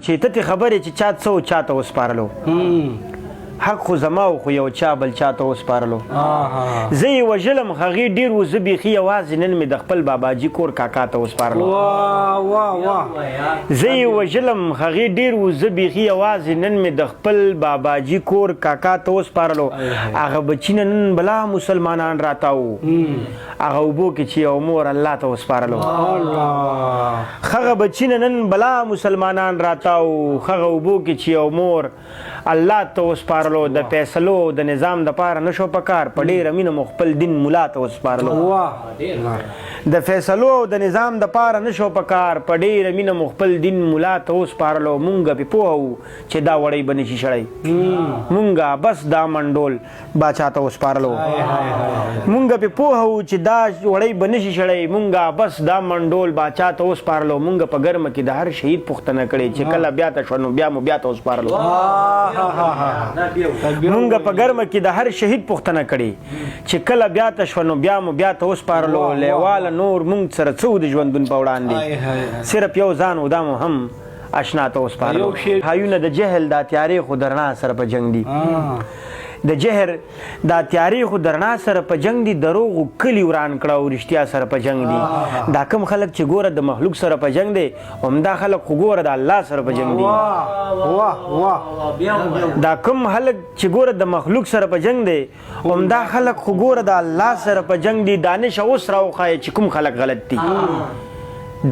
چې ته خبرې چې چا څه او چاته وسپارلو حق خو زما و خو یو چا بل چاته وسپارلو زه یې وژلم هغې ډېر و زه بیخي یوازې نن مې د خپل باباجي کور کاکا ته وسپارلو زه یې وژلم هغې ډېر و زه بیخي یوازې نن مې د خپل باباجي کور کاکا ته وسپارلو هغه بچي نه نن بلا مسلمانان راتاو هغه اوبو کې چې یو مور الله ته وسپارلو هغه بچي نه نن بلا مسلمانان راتاو هغه اوبو کې چې یو مور الله ته وسپارلو د فیصلو د نظام دپاره نشو پکار په ډېره مینه مو خپل دین ملا ته وسپارلو د فیصلو او د نظام دپاره نشو پکار په ډېره مینه مو خپل دین ملا ته وسپارلو مونږ پې پوه وو چې دا وړی به نشي شړی مونږه بس دا منډول باچا ته وسپارلو مونږ پې پوه وو چې دا وړی به نشي شړی مونږه بس دا منډول باچا ته وسپارلو مونږ په ګرمه کې د هر شهید پوښتنه کړې چې کله بیا ته شوه نو بیا مو بیا ته وسپارلو مونږ په ګرمه کې د هر شهید پوښتنه کړې چې کله بیا ته شوه نو بیا مو بیا ته وسپارلو لیواله نور مونږ سره څه و د ژوندون په وړاندې صرف یو ځان و دا مو هم اشنا ته وسپارلو هایونه د جهل دا تیارې خو د رڼا سره په جنګ دي د جهر دا تیارې خو د رڼا سره په جنګ دي دروغو کلي وران کړه او رښتیا سره په جنګ دي دا کم خلک چې ګوره د مخلوق سره په جنګ دی همدا خلک خو ګوره د الله سره په جنګ دي دا کم خلک چې ګوره د مخلوق سره په جنګ دی همدا خلک خو ګوره د الله سره په جنګ دي دانش اوس راوښایه چې کوم خلک غلط دي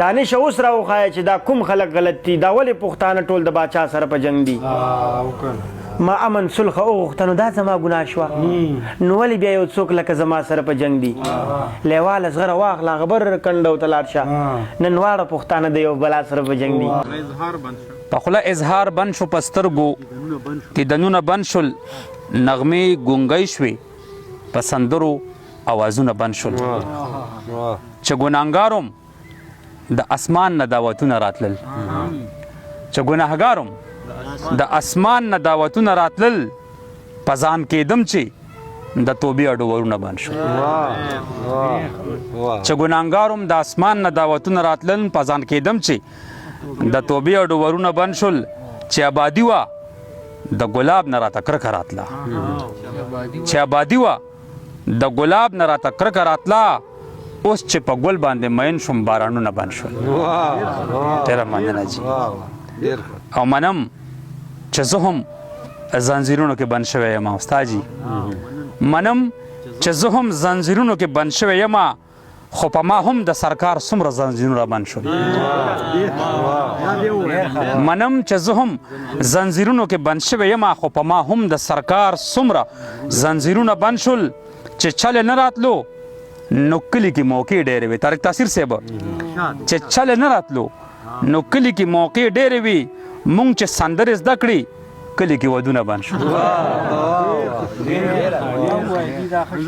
دانش اوس راوښایه چې دا کوم خلک غلط دي دا ولې پښتانه ټول د باچا سره په جنګ دي ما امن صلح وغوښته نو دا زما ګناه شوه نو ولې بیا یو څوک لکه زما سره په جنګ دي لیواله زغره واخله غبر کنډو ته لاړ شه نن واړه پښتانه د یو بلا سره په جنګ دي په خوله اظهار بند شو په سترګو کې دنونه بند شول نغمې ګونګۍ شوې په سندرو اوازونه بند شول چې ګناهګاروم د اسمان نه دعوتونه راتلل چې ګناهګاروم د اسمان نه دعوتونه راتلل په ځان کېدم چې د توبې اډورونه بند شول چې ګناهګاروم د اسمان نه دعوتونه راتلل په ځان کېدم چې د توبې اډورونه بند شول چې آبادي وه د ګلاب نه راته کرکه راتله چې آبادي وه د ګلاب نه راته کرکه راتله اوس چې په ګل باندې مین شوم بارانونه بند شول ډېره مننه جي او منم چې زه هم زنځیرونو کې بند شوی یم استاجي منم چې زه هم زنځیرونو کې بند شوی یم خو په ما هم د سرکار څومره زنځیرونه بند شول منم چې زه هم زنځیرونو کې بند شوی یم خو په ما هم د سرکار څومره زنځیرونه بند شول چې چل نه راتلو نو کلي کې موقع ډېرې وي طارق تاثیر صاحب چې چل نه راتلو نو کلي کې موقع ډېرې وي مونږ چې سندرې زده کړي کلي کې ودونه بند شو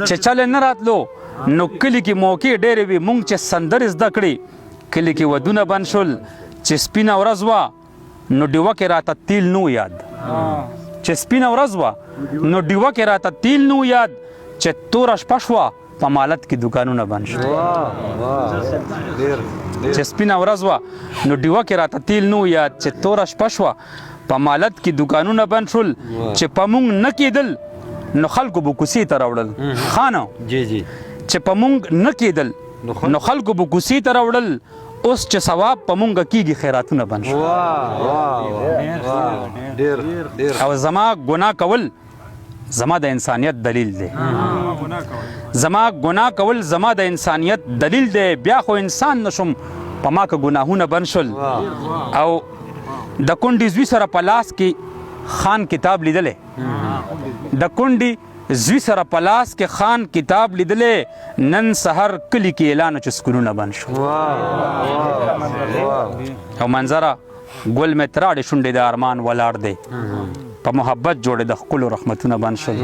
چې چل نه راتلو نو کلي کې موقع ډېرې وي مونږ چې سندرې زده کړي کلي کې ودونه بند شول چې سپینه ورځ وه نو ډیوه کې راته تیل نو یاد چې سپینه ورځ وه نو ډیوه کې راته تیل نو یاد چې توره شپه شوه په مالت کې دوکانونه بند شو چې سپینه ورځ وه نو ډیوه کې راته تیل نو یاد چې توره شپه شوه په مالت کې دوکانونه بند شول چې په مونږ نه کېدل نو خلکو به کوڅې ته راوړل خانه چې په مونږ نه کېدل نو خلکو به کوڅې ته راوړل اوس چې ثواب په مونږ کېږي خیراتونه بند شول او زما ګناه کول زما د انسانیت دلیل دی زما ګناه کول زما د انسانیت دلیل دی بیا خو انسان نشم په ما که ګناهونه بند شول او د کونډې زوی سره په لاس کې خان کتاب لیدلی د کونډې زوی سره په لاس کې خان کتاب لیدلی نن سحر کلي کې اعلان چې سکولونه بند شول او منظره ګل مې تراړې شونډې د ارمان ولاړ دی په محبت جوړې د ښکلو رحمتونه بند شول